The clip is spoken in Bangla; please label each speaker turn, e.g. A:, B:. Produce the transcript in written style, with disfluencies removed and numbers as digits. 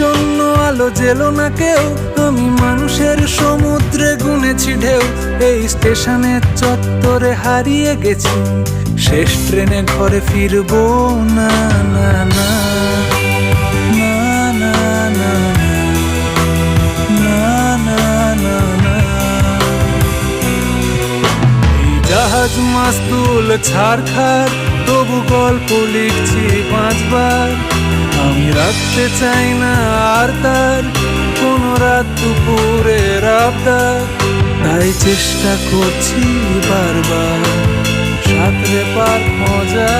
A: জন্য আলো জেলো না কেউ, আমি মানুষের সমুদ্রে গুনেছি ঢেউ। এই স্টেশনের চত্বরে হারিয়ে গেছি, শেষ ট্রেনে ঘরে ফিরবো না না না না না না না না না না। এই জাহাজ মাস্তুল ছাড়খাড়, তবু গল্প লিখছি 5 বার। আমি রাখতে চাই না আর তার কোনো রাত দুপুরের আবদার, তাই চেষ্টা করছি বারবার সাঁতরে পার মজা।